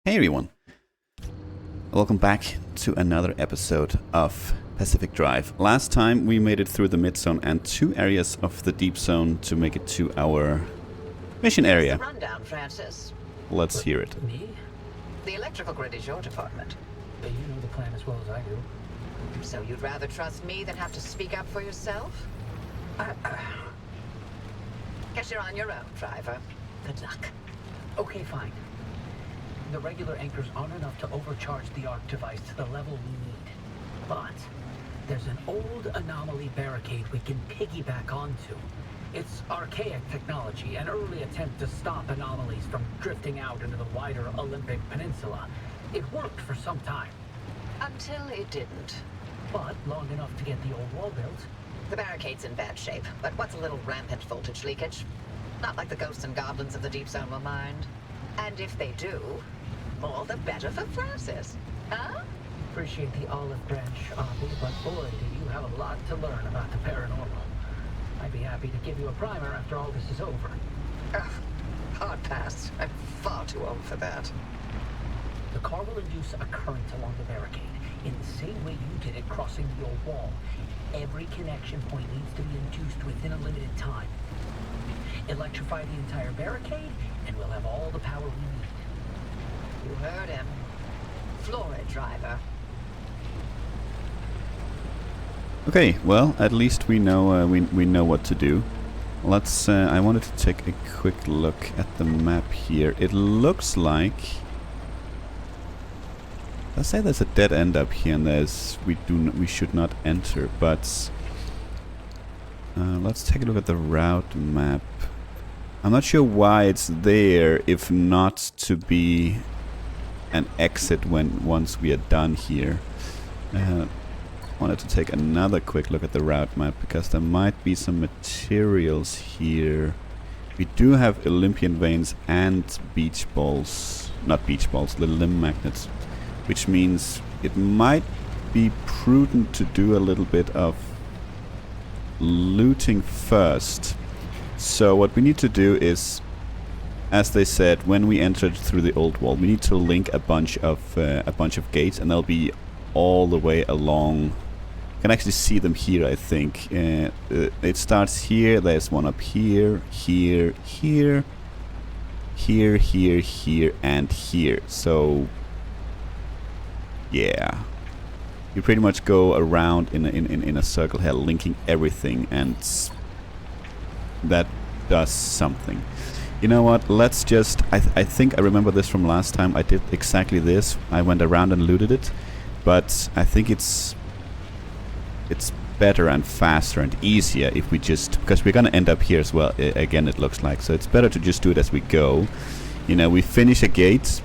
Hey everyone, welcome back to another episode of Pacific Drive. Last time we made it through the mid-zone and two areas of the deep zone to make it to our mission area. Rundown, Francis. Let's hear it. Me? The electrical grid is your department. You know the plan as well as I do. So you'd rather trust me than have to speak up for yourself? Guess you're on your own, driver. Good luck. Okay, fine. The regular anchors aren't enough to overcharge the arc device to the level we need. But there's an old anomaly barricade we can piggyback onto. It's archaic technology, an early attempt to stop anomalies from drifting out into the wider Olympic Peninsula. It worked for some time. Until it didn't. But long enough to get the old wall built. The barricade's in bad shape, but what's a little rampant voltage leakage? Not like the ghosts and goblins of the deep zone will mind. And if they do, all the better for Francis. Huh? Appreciate the olive branch, Abby, but boy, do you have a lot to learn about the paranormal. I'd be happy to give you a primer after all this is over. Ugh, hard pass. I'm far too old for that. The car will induce a current along the barricade, in the same way you did it crossing the old wall. Every connection point needs to be induced within a limited time. Electrify the entire barricade, and we'll have all the power we need. You heard him. Floor it, driver. Okay, well, at least we know we know what to do. Let's. I wanted to take a quick look at the map here. It looks like. Let's say there's a dead end up here, and we should not enter. But let's take a look at the route map. I'm not sure why it's there, if not to be an exit once we are done here. Wanted to take another quick look at the route map because there might be some materials here. We do have Olympian veins and beach balls, not beach balls, the limb magnets, which means it might be prudent to do a little bit of looting first. So what we need to do is, as they said, when we entered through the old wall, we need to link a bunch of gates, and they'll be all the way along. You can actually see them here, I think. It starts here. There's one up here, here, here, here, here, here, and here. So, yeah, you pretty much go around in a circle here, linking everything, and that does something. You know what, let's just, I think I remember this from last time. I did exactly this. I went around and looted it, but I think it's better and faster and easier if we just, because we're gonna end up here as well again, it looks like, so it's better to just do it as we go. You know, we finish a gate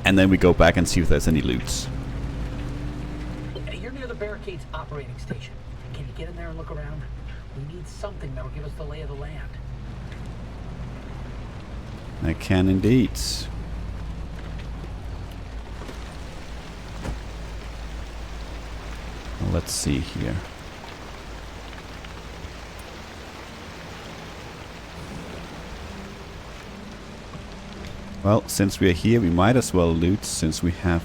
and then we go back and see if there's any loot. You're near the barricade's operating station. Can you get in there and look around? We need something that will give us the lay of the land. I can indeed. Well, let's see here. Well, since we are here, we might as well loot, since we have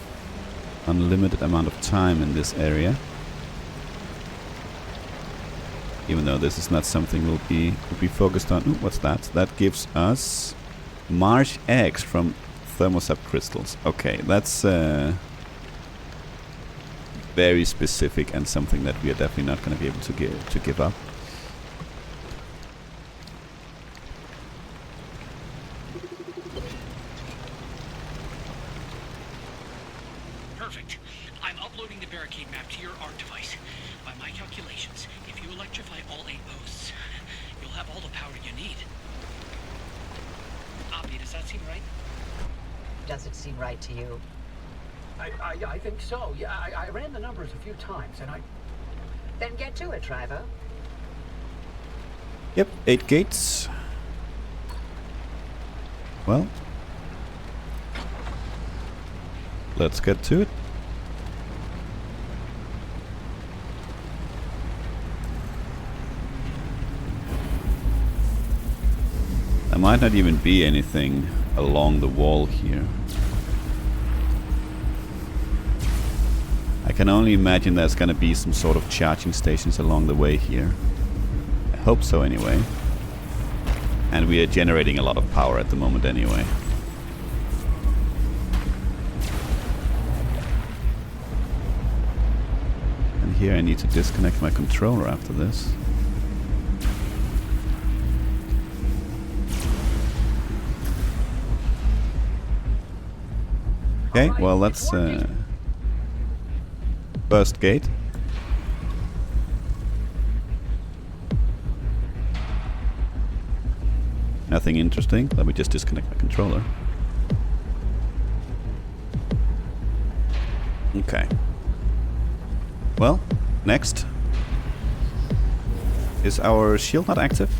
unlimited amount of time in this area. Even though this is not something we'll be focused on. Ooh, what's that? That gives us marsh eggs from thermosap crystals. Okay, that's very specific and something that we are definitely not going to be able to give up. Perfect. I'm uploading the barricade map to your ARC device. By my calculations, if you electrify all 8 posts, you'll have all the power you need. Abby, does that seem right? Does it seem right to you? I think so. Yeah, I ran the numbers a few times, and Then get to it, driver. Yep, 8 gates. Well, let's get to it. There might not even be anything along the wall here. I can only imagine there's gonna be some sort of charging stations along the way here. I hope so anyway. And we are generating a lot of power at the moment anyway. And here I need to disconnect my controller after this. Okay, well let's burst gate. Nothing interesting. Let me just disconnect my controller. Okay. Well, next. Is our shield not active?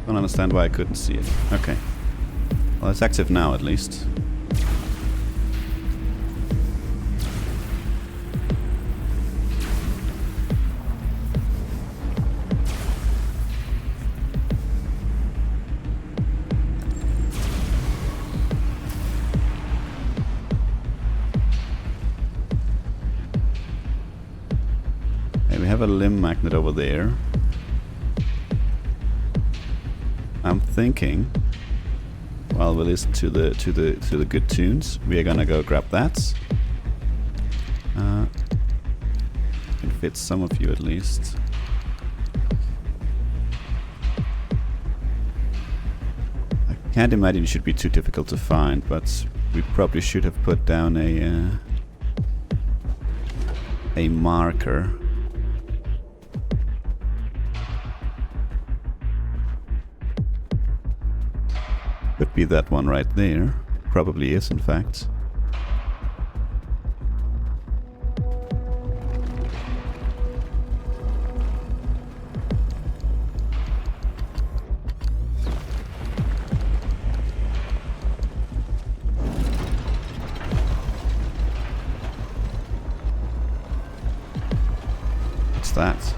Don't understand why I couldn't see it. Okay. Well, it's active now at least. Okay, we have a limb magnet over there. I'm thinking, while we listen to the good tunes, we are gonna go grab that. Can fit some of you at least. I can't imagine it should be too difficult to find, but we probably should have put down a marker. Could be that one right there. Probably is, in fact. What's that?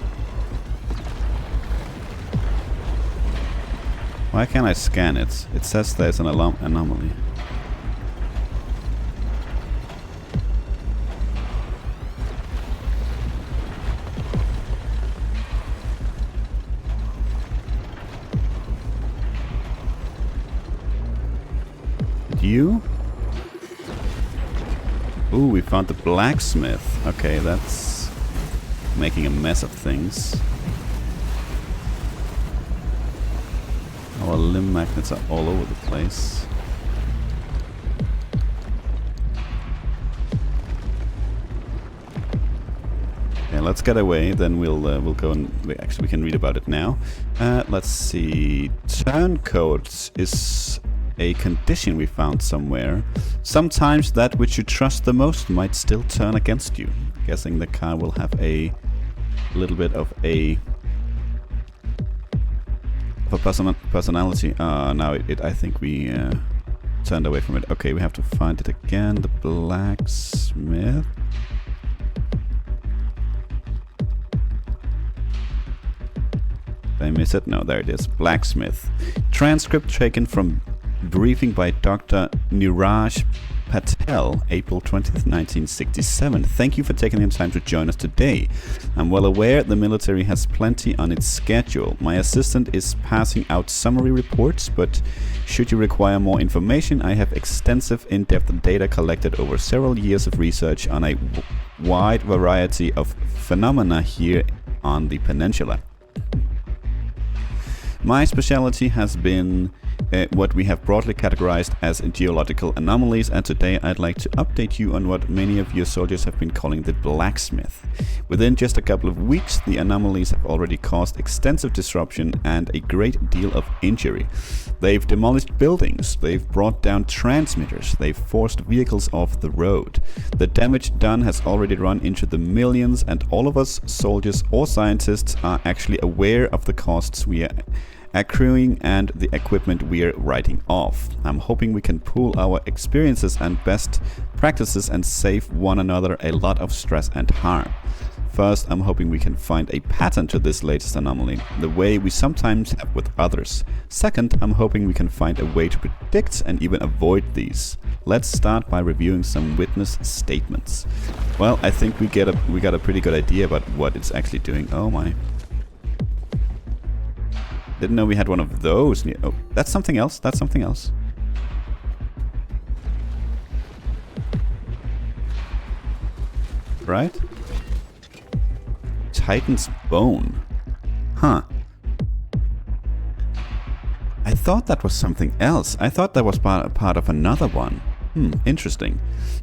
Why can't I scan it? It says there's an anomaly. You? Ooh, we found the blacksmith. Okay, that's making a mess of things. Our limb magnets are all over the place. Okay, let's get away. Then we'll go and actually we can read about it now. Let's see. Turncoat is a condition we found somewhere. Sometimes that which you trust the most might still turn against you. Guessing the car will have a little bit of a personality. Now I think we turned away from it. Okay, we have to find it again. The blacksmith. Did I miss it? No, there it is. Blacksmith. Transcript taken from briefing by Dr. Niraj Patel, April 20th, 1967. Thank you for taking the time to join us today. I'm well aware the military has plenty on its schedule. My assistant is passing out summary reports, but should you require more information, I have extensive in-depth data collected over several years of research on a wide variety of phenomena here on the peninsula. My specialty has been what we have broadly categorized as geological anomalies, and today I'd like to update you on what many of your soldiers have been calling the blacksmith. Within just a couple of weeks, the anomalies have already caused extensive disruption and a great deal of injury. They've demolished buildings, they've brought down transmitters, they've forced vehicles off the road. The damage done has already run into the millions, and all of us, soldiers or scientists, are actually aware of the costs we are accruing and the equipment we're writing off. I'm hoping we can pool our experiences and best practices and save one another a lot of stress and harm. First, I'm hoping we can find a pattern to this latest anomaly, the way we sometimes have with others. Second, I'm hoping we can find a way to predict and even avoid these. Let's start by reviewing some witness statements. Well, I think we got a pretty good idea about what it's actually doing. Oh my. Didn't know we had one of those near. Oh, that's something else. That's something else. Right? Titan's bone. Huh. I thought that was something else. I thought that was part of another one. Interesting.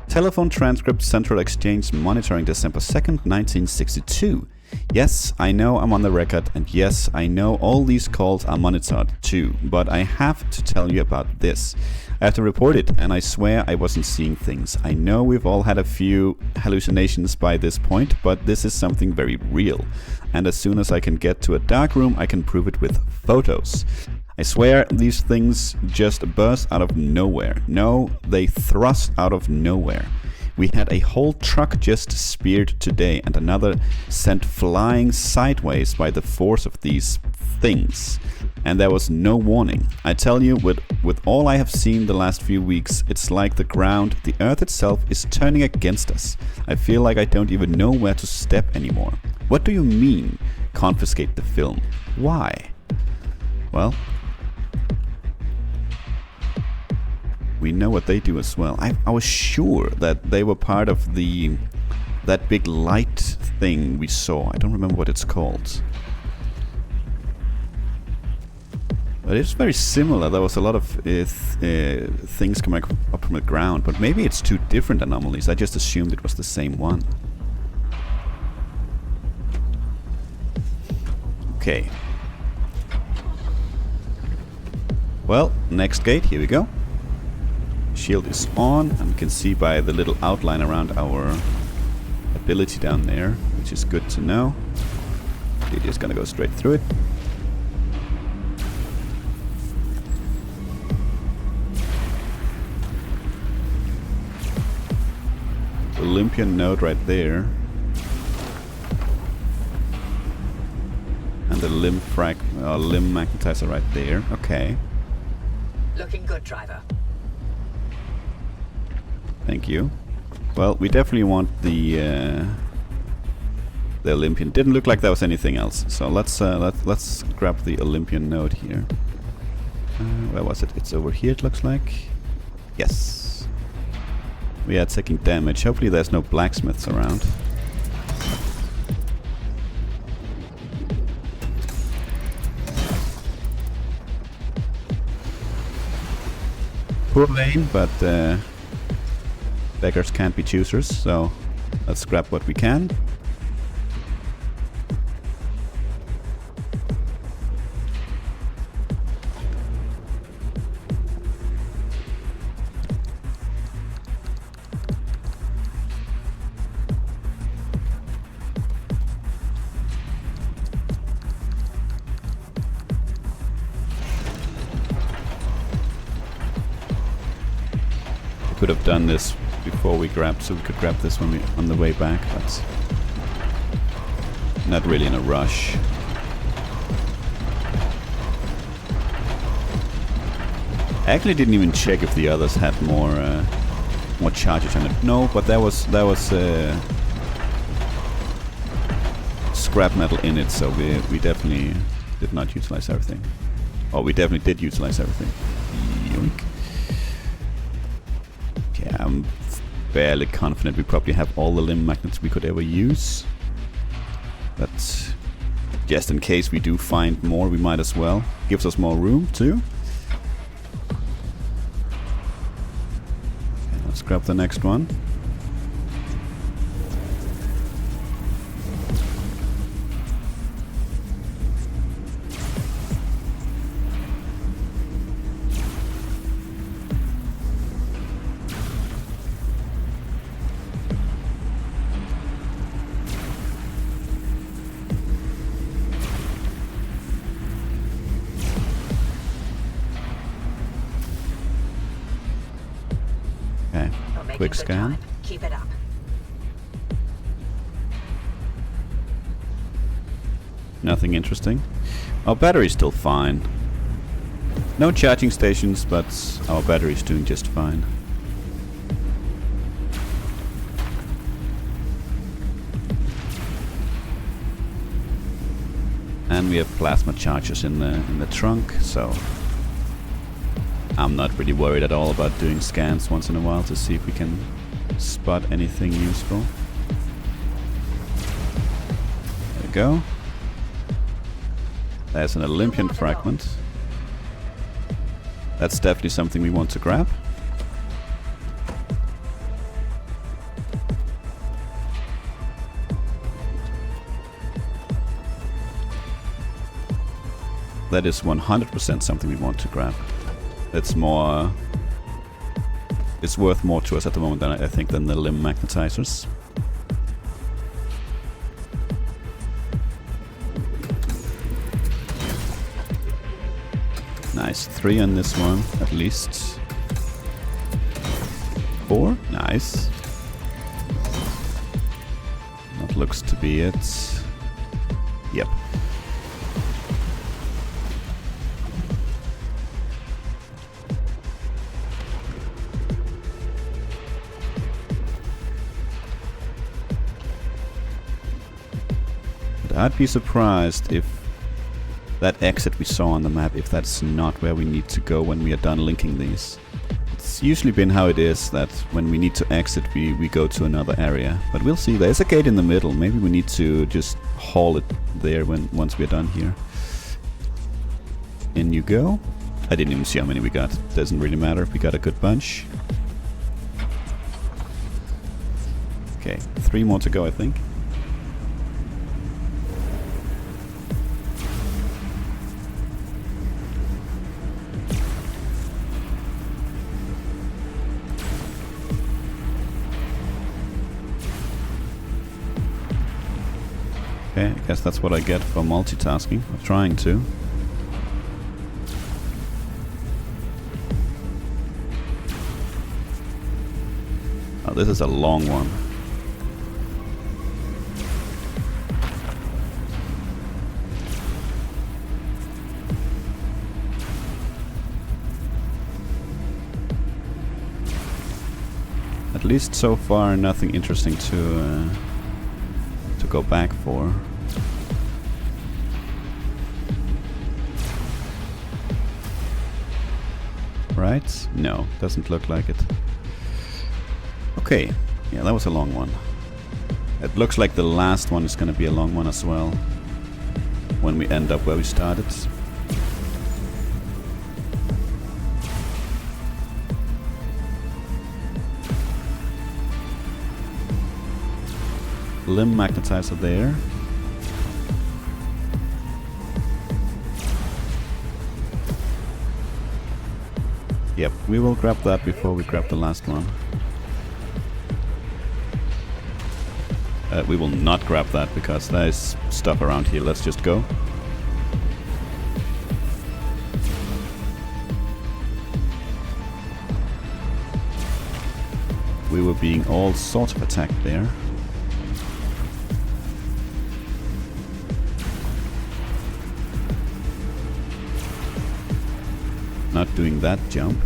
Telephone transcript Central Exchange monitoring December 2nd, 1962. Yes, I know I'm on the record, and yes, I know all these calls are monitored too, but I have to tell you about this. I have to report it, and I swear I wasn't seeing things. I know we've all had a few hallucinations by this point, but this is something very real. And as soon as I can get to a dark room, I can prove it with photos. I swear these things just burst out of nowhere. No, they thrust out of nowhere. We had a whole truck just speared today and another sent flying sideways by the force of these things. And there was no warning. I tell you, with all I have seen the last few weeks, it's like the ground, the earth itself, is turning against us. I feel like I don't even know where to step anymore. What do you mean, confiscate the film? Why? Well, we know what they do as well. I was sure that they were part of that big light thing we saw. I don't remember what it's called. But it's very similar. There was a lot of things coming up from the ground, but maybe it's two different anomalies. I just assumed it was the same one. Okay. Well, next gate, here we go. Shield is on, and you can see by the little outline around our ability down there, which is good to know. We're just gonna go straight through it. Olympian node right there. And the limb magnetizer right there. Okay. Looking good, driver. Thank you. Well, we definitely want the Olympian. Didn't look like there was anything else. So let's grab the Olympian node here. Where was it? It's over here, it looks like. Yes. We are taking damage. Hopefully there's no blacksmiths around. Poor lane, but beggars can't be choosers, so let's grab what we can. Could have done this before we grabbed, so we could grab this when on the way back, but not really in a rush. I actually didn't even check if the others had more charges on it. No, but there was scrap metal in it, so we definitely did not utilize everything. Oh, we definitely did utilize everything. Yoink. Yeah, I'm fairly confident we probably have all the limb magnets we could ever use. But just in case we do find more, we might as well. Gives us more room too. Okay, let's grab the next one. Quick scan. Keep it up. nothing interesting. Our battery's still fine. No charging stations, but our battery's doing just fine. And we have plasma chargers in the trunk, so I'm not really worried at all about doing scans once in a while to see if we can spot anything useful. There we go. There's an Olympian fragment. That's definitely something we want to grab. That is 100% something we want to grab. It's more... It's worth more to us at the moment than I think than the limb magnetizers. Nice. 3 on this one, at least. 4? Nice. That looks to be it. Yep. I'd be surprised if that exit we saw on the map, if that's not where we need to go when we are done linking these. It's usually been how it is, that when we need to exit we go to another area. But we'll see, there's a gate in the middle, maybe we need to just haul it there once we're done here. In you go. I didn't even see how many we got, doesn't really matter, we got a good bunch. Okay, 3 more to go I think. Okay, I guess that's what I get for multitasking, or trying to. Oh, this is a long one. At least so far, nothing interesting to go back for. Right? No, doesn't look like it. Okay, yeah, that was a long one. It looks like the last one is gonna be a long one as well, when we end up where we started. Limb magnetizer there. Yep, we will grab that before we grab the last one. We will not grab that because there is stuff around here. Let's just go. We were being all sorts of attacked there. Not doing that jump.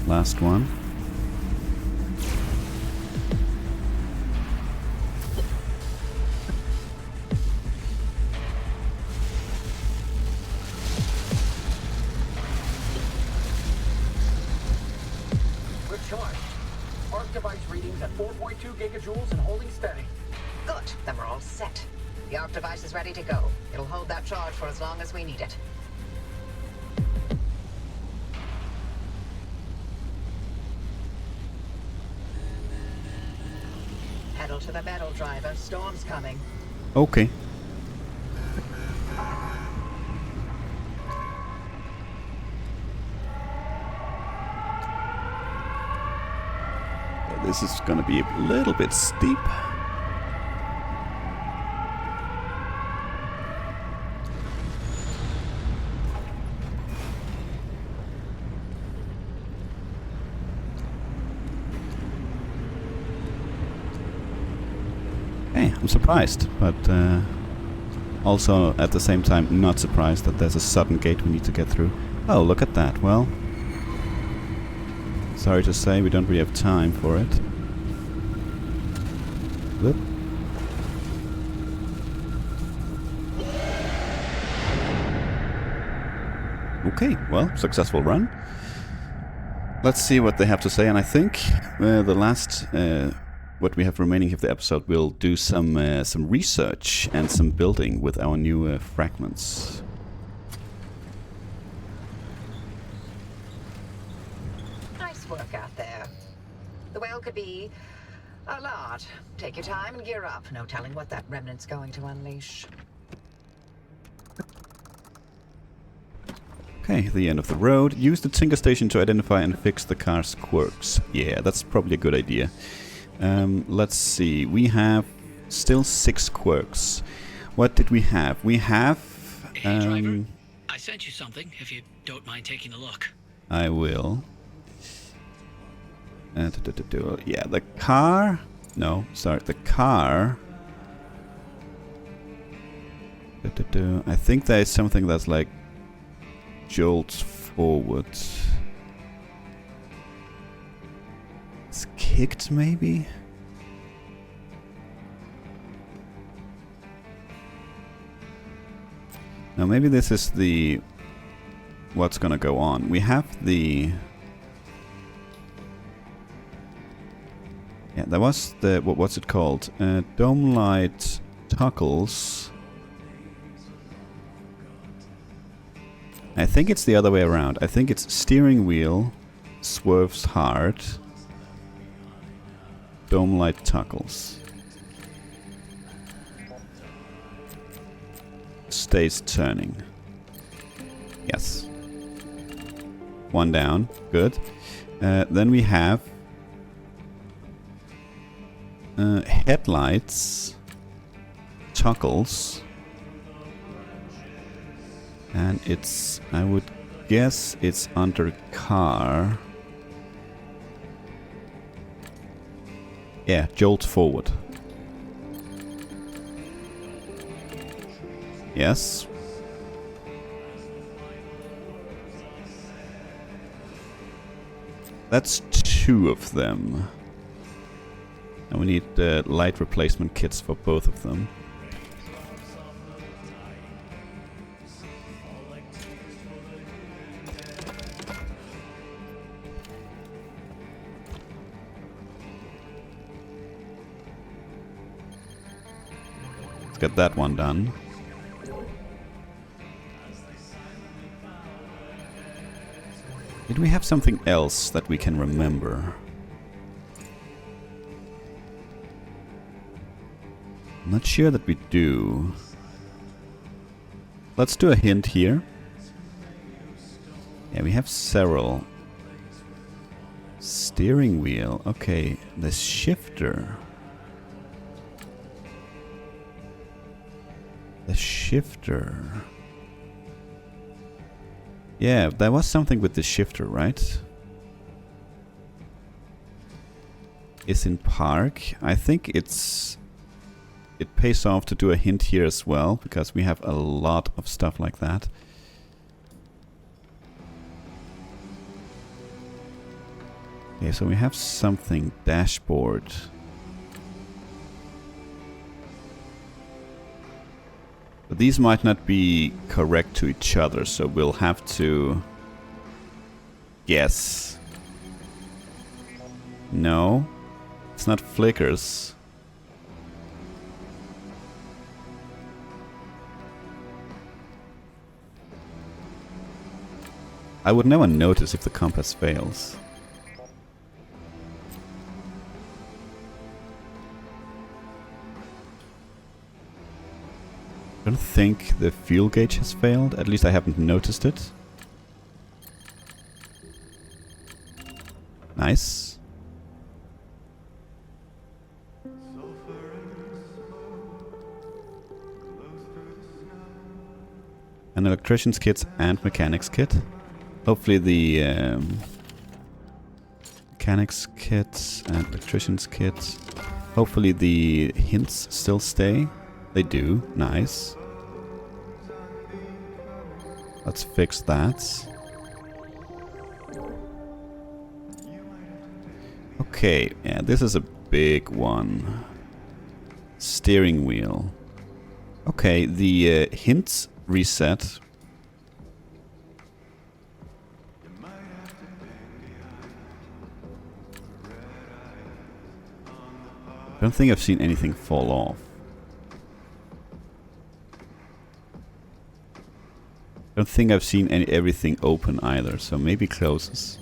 Last one. We're charged. Arc device readings at 4.2 gigajoules and holding steady. Good, then we're all set. The arc device is ready to go. It'll hold that charge for as long as we need it. to the metal driver. Storm's coming. Okay. This is gonna be a little bit steep. Hey, I'm surprised, but also at the same time not surprised that there's a sudden gate we need to get through. Oh, look at that. Well, sorry to say, we don't really have time for it. Whoop. Okay, well, successful run. Let's see what they have to say, and I think the last what we have remaining of the episode, we'll do some research and some building with our new fragments. Nice work out there. The whale could be a lot. Take your time and gear up. No telling what that remnant's going to unleash. Okay, the end of the road. Use the Tinker Station to identify and fix the car's quirks. Yeah, that's probably a good idea. Let's see. We have still 6 quirks. What did we have? We have... Hey, driver. I sent you something, if you don't mind taking a look. I will. Yeah, the car... No, sorry, the car... I think there is something that's like... jolts forward. It's kicked, maybe? Now maybe this is the... what's gonna go on. We have the... yeah, there was the... what's it called? Dome light toggles. I think it's the other way around. I think it's steering wheel swerves hard. Dome light toggles. Stays turning. Yes. 1 down. Good. Then we have headlights toggles. And it's, I would guess it's under car. Yeah, jolt forward. Yes. That's 2 of them. And we need light replacement kits for both of them. Get that one done. Did we have something else that we can remember? I'm not sure that we do. Let's do a hint here. Yeah, we have several. Steering wheel. Okay, the shifter. The shifter. Yeah, there was something with the shifter, right? Is in park. I think it's... it pays off to do a hint here as well, because we have a lot of stuff like that. Okay, so we have something. Dashboard. But these might not be correct to each other, so we'll have to guess. No, it's not flickers. I would never notice if the compass fails. I don't think the fuel gauge has failed. At least I haven't noticed it. Nice. An electrician's kit and mechanics kit. Hopefully the mechanics kit and electrician's kit. Hopefully the hints still stay. They do. Nice. Let's fix that. Okay, yeah, this is a big one. Steering wheel. Okay, the hints reset. I don't think I've seen anything fall off. I don't think I've seen everything open either, so maybe closes.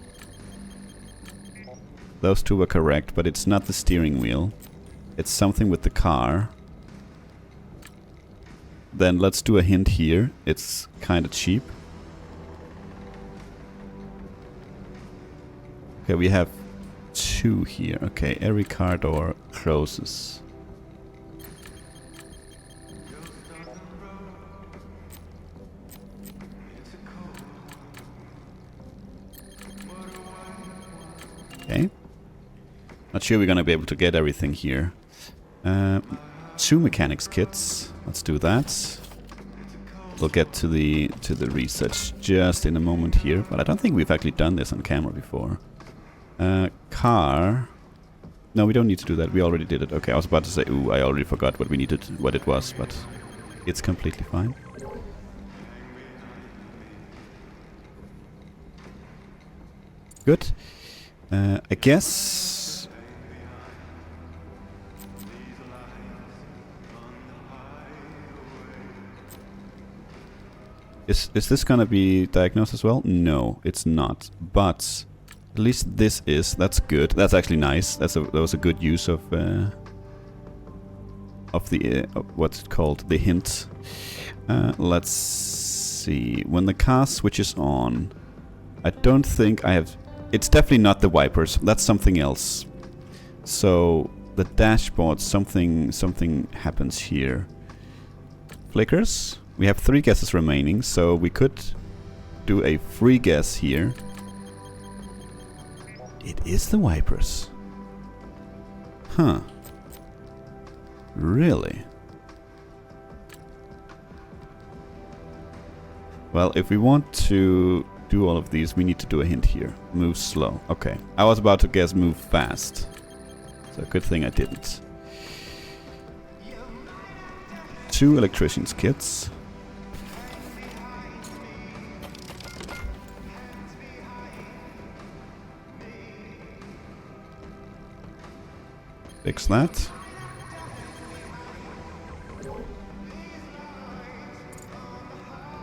Those two were correct, but it's not the steering wheel. It's something with the car. Then let's do a hint here. It's kind of cheap. Okay, we have two here. Okay, every car door closes. Okay. Not sure we're gonna be able to get everything here. Two mechanics kits. Let's do that. We'll get to the research just in a moment here, but I don't think we've actually done this on camera before. Car. No, we don't need to do that. We already did it. Okay, I was about to say, ooh, I already forgot what we needed, what it was, but it's completely fine. Good. I guess is this gonna be diagnosed as well? No, it's not. But at least this is. That's good. That's actually nice. That was a good use of the what's it called? The hint. Let's see. When the car switches on, I don't think I have. It's definitely not the wipers. That's something else. So the dashboard, something happens here. Flickers. We have 3 guesses remaining, so we could do a free guess here. It is the wipers. Huh. Really? Well, if we want to do all of these, we need to do a hint here. Move slow. Okay. I was about to guess move fast. So good thing I didn't. 2 electrician's kits. Fix that.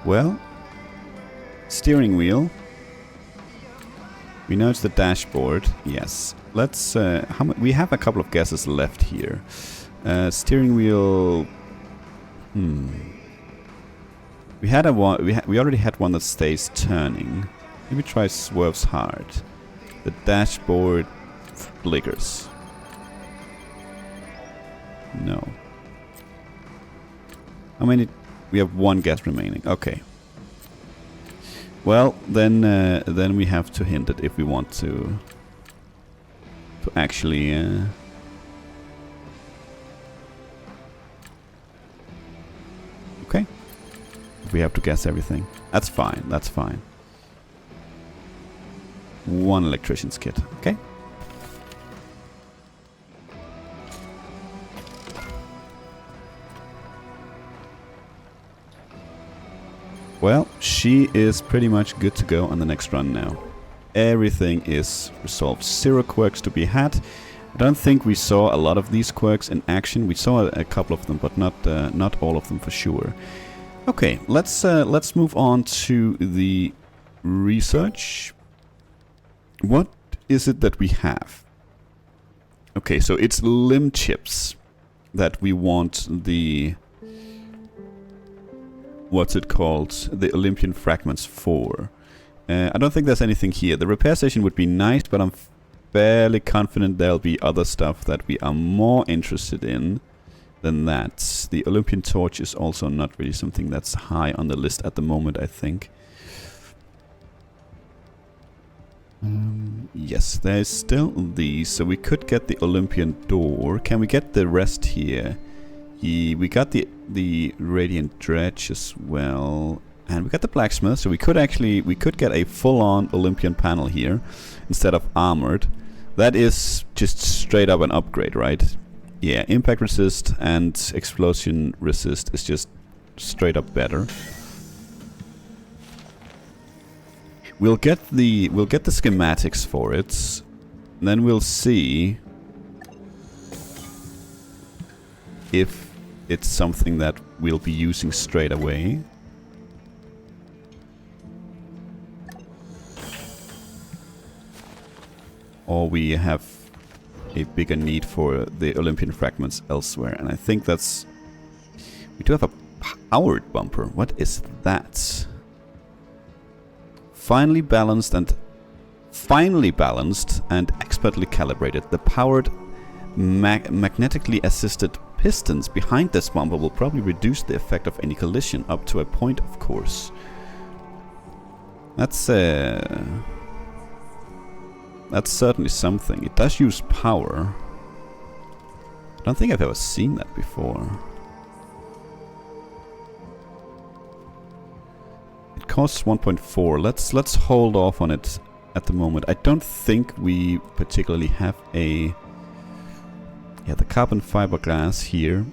Well, steering wheel. We know it's the dashboard. Yes. Let's. We have a couple of guesses left here. Steering wheel. We had a one. We already had one that stays turning. Maybe try swerves hard. The dashboard flickers. No. How many? We have 1 guess remaining. Okay. Well, then we have to hint it if we want to actually. Okay. We have to guess everything. That's fine. That's fine. 1 electrician's kit. Okay. Well, she is pretty much good to go on the next run now. Everything is resolved. 0 quirks to be had. I don't think we saw a lot of these quirks in action. We saw a couple of them, but not all of them for sure. Okay, let's move on to the research. What is it that we have? Okay, so it's limb chips that we want the what's it called, the Olympian fragments for. I don't think there's anything here. The repair station would be nice, but I'm fairly confident there'll be other stuff that we are more interested in than that. The Olympian torch is also not really something that's high on the list at the moment, I think. Yes, there's still these, so we could get the Olympian door. Can we get the rest here? We got the Radiant Dredge as well. And we got the blacksmith, so we could get a full-on Olympian panel here instead of armored. That is just straight up an upgrade, right? Yeah, impact resist and explosion resist is just straight up better. We'll get the schematics for it. Then we'll see if it's something that we'll be using straight away. Or we have a bigger need for the Olympian fragments elsewhere. And I think that's... We do have a powered bumper. What is that? Finely balanced and expertly calibrated. The powered magnetically assisted pistons behind this bumper will probably reduce the effect of any collision up to a point, of course. That's certainly something. It does use power. I don't think I've ever seen that before. It costs 1.4. Let's hold off on it at the moment. I don't think we particularly have a... Yeah, the carbon fiberglass here.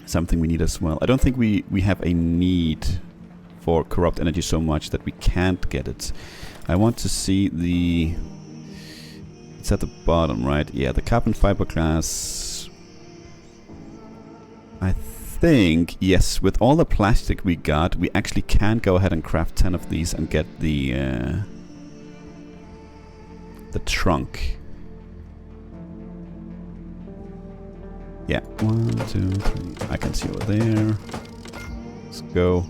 Something we need as well. I don't think we have a need for corrupt energy so much that we can't get it. I want to see the... It's at the bottom, right? Yeah, the carbon fiberglass. I think, yes, with all the plastic we got, we actually can go ahead and craft 10 of these and get the trunk. Yeah, 1, 2, 3. I can see over there. Let's go.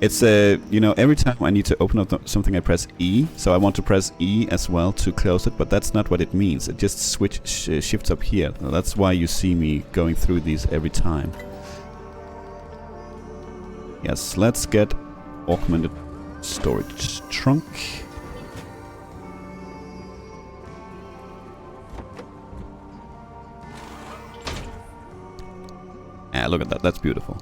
It's you know, every time I need to open up something I press E, so I want to press E as well to close it, but that's not what it means. It just shifts up here. That's why you see me going through these every time. Yes, let's get augmented storage trunk. Ah, look at that. That's beautiful.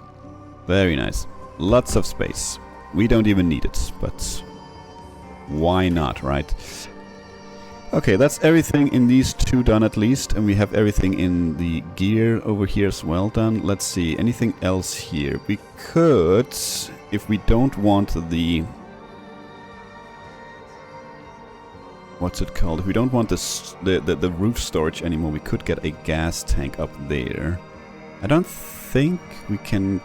Very nice. Lots of space. We don't even need it, but why not, right? Okay, that's everything in these two done at least, and we have everything in the gear over here as well done. Let's see, anything else here? We could, if we don't want the... What's it called? If we don't want the roof storage anymore, we could get a gas tank up there. I don't think we can...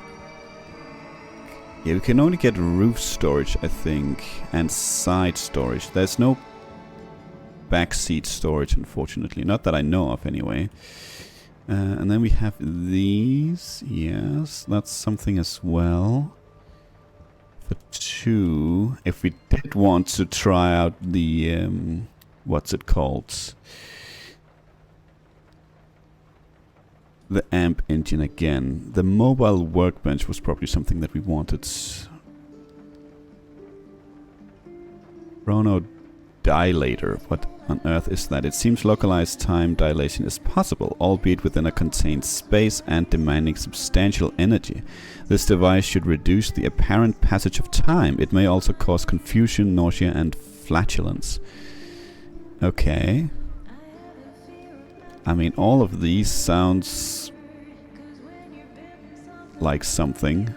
Yeah, we can only get roof storage, I think, and side storage. There's no backseat storage, unfortunately. Not that I know of, anyway. And then we have these. Yes, that's something as well. For 2, if we did want to try out the... what's it called? The amp engine again. The mobile workbench was probably something that we wanted. Chrono dilator. What on earth is that? It seems localized time dilation is possible, albeit within a contained space and demanding substantial energy. This device should reduce the apparent passage of time. It may also cause confusion, nausea, and flatulence. Okay. I mean, all of these sounds like something.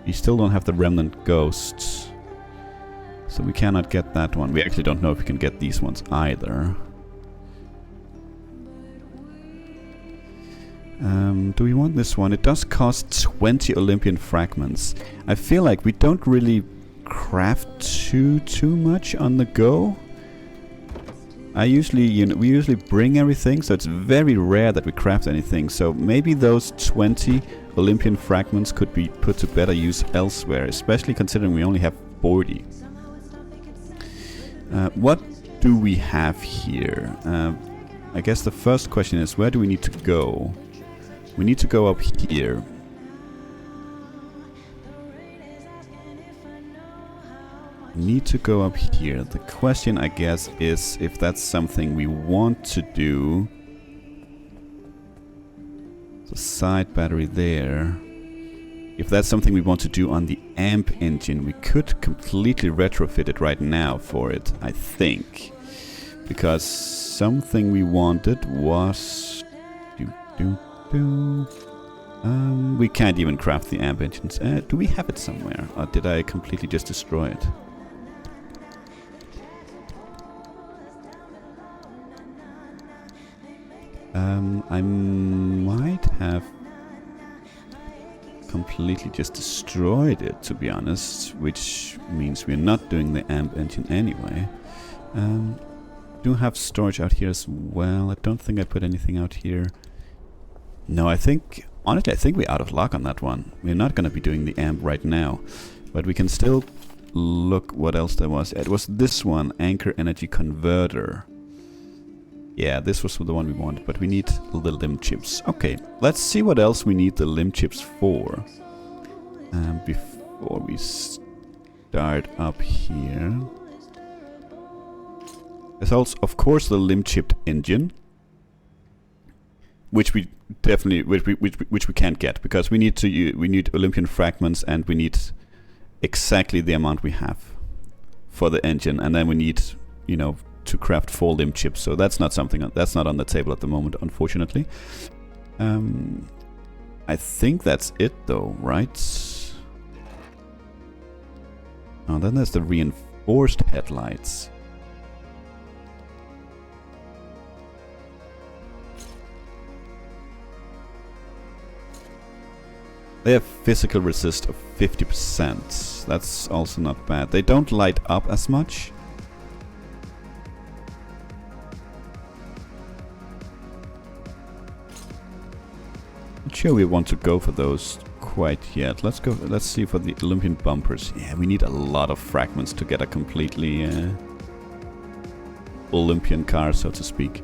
We still don't have the remnant ghosts, so we cannot get that one. We actually don't know if we can get these ones either. Do we want this one? It does cost 20 Olympian fragments. I feel like we don't really craft too much on the go. We usually bring everything, so it's very rare that we craft anything. So maybe those 20 Olympian fragments could be put to better use elsewhere, especially considering we only have 40. What do we have here? I guess the first question is, where do we need to go? We need to go up here. Need to go up here. The question, I guess, is if that's something we want to do. The side battery there. If that's something we want to do on the amp engine, we could completely retrofit it right now for it, I think. Because something we wanted was... we can't even craft the amp engines. Do we have it somewhere? Or did I completely just destroy it? I might have completely just destroyed it, to be honest, which means we're not doing the amp engine anyway. Do have storage out here as well. I don't think I put anything out here. No, I think, honestly, I think we're out of luck on that one. We're not going to be doing the amp right now, but we can still look what else there was. It was this one, Anchor Energy Converter. Yeah, this was the one we wanted, but we need the limb chips. Okay, let's see what else we need the limb chips for. Before we start up here. There's also, of course, the limb chipped engine, which we definitely, which we can't get because we need Olympian fragments and we need exactly the amount we have for the engine, and then we need, you know, to craft 4 limb chips. So that's not something that's not on the table at the moment, unfortunately. I think that's it, though, right? Oh, then there's the reinforced headlights. They have physical resist of 50%. That's also not bad. They don't light up as much. Not sure we want to go for those quite yet. Let's go. Let's see for the Olympian bumpers. Yeah, we need a lot of fragments to get a completely Olympian car, so to speak.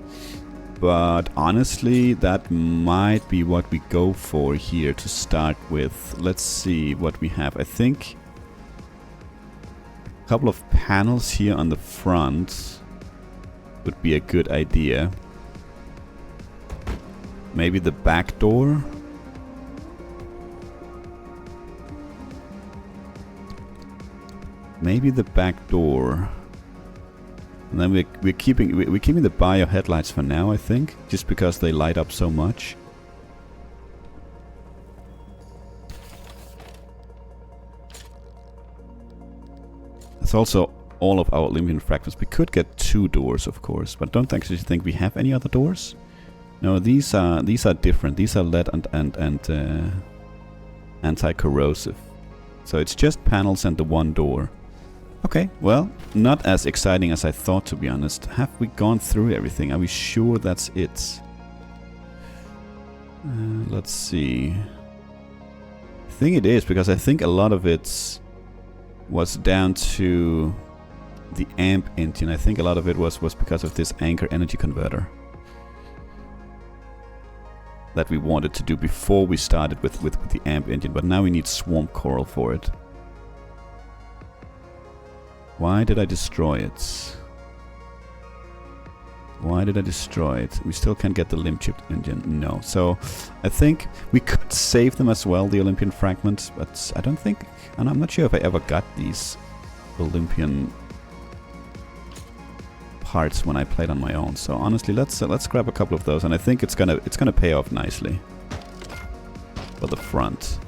But honestly, that might be what we go for here to start with. Let's see what we have. I think a couple of panels here on the front would be a good idea. Maybe the back door. Maybe the back door. And then we're keeping the bio headlights for now, I think, just because they light up so much. That's also all of our Olympian fragments. We could get 2 doors, of course, but don't actually think we have any other doors. No, these are different. These are lead and anti-corrosive. So it's just panels and the 1 door. Okay, well, not as exciting as I thought, to be honest. Have we gone through everything? Are we sure that's it? Let's see. I think it is, because I think a lot of it was down to the amp engine. I think a lot of it was because of this Anchor Energy Converter that we wanted to do before we started with the amp engine, but now we need Swarm Coral for it. Why did I destroy it? Why did I destroy it? We still can't get the limb chipped engine. No. So I think we could save them as well, the Olympian fragments, but I don't think, and I'm not sure if I ever got these Olympian parts when I played on my own. So honestly, let's grab a couple of those, and I think it's gonna pay off nicely for the front.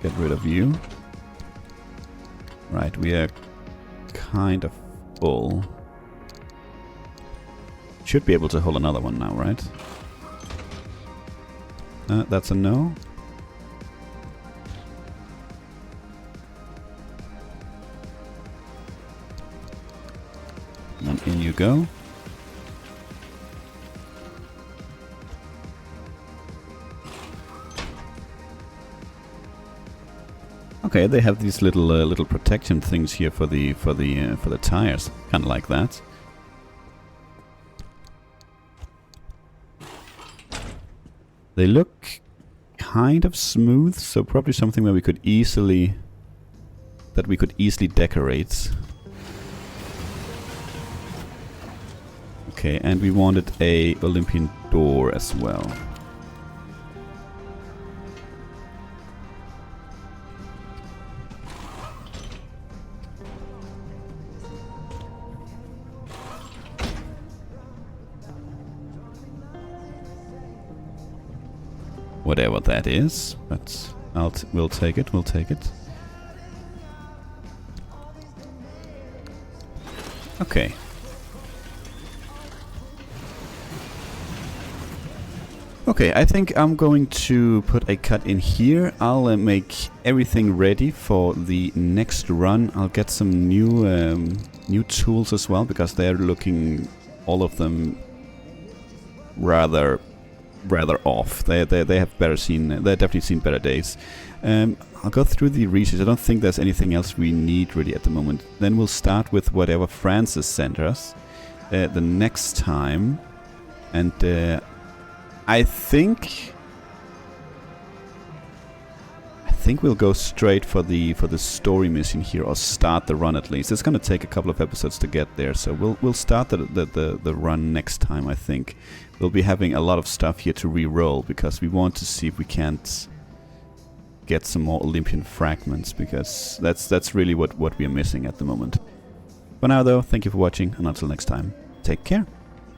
Get rid of you. Right, we are kind of full. Should be able to hold another one now, right? That's a no. And in you go. Okay, they have these little protection things here for the tires, kind of like that. They look kind of smooth, so probably something where we could easily decorate. Okay, and we wanted a Olympian door as well. Whatever that is, but we'll take it, we'll take it. Okay. Okay, I think I'm going to put a cut in here. I'll make everything ready for the next run. I'll get some new tools as well, because they're looking, all of them, rather off. They have they've definitely seen better days. I'll go through the research. I don't think there's anything else we need really at the moment. Then we'll start with whatever Francis sent us the next time, and I think we'll go straight for the story mission here, or start the run at least. It's going to take a couple of episodes to get there, so we'll start the run next time. I think we'll be having a lot of stuff here to re-roll, because we want to see if we can't get some more Olympian fragments, because that's really what we are missing at the moment. For now though, thank you for watching, and until next time, take care.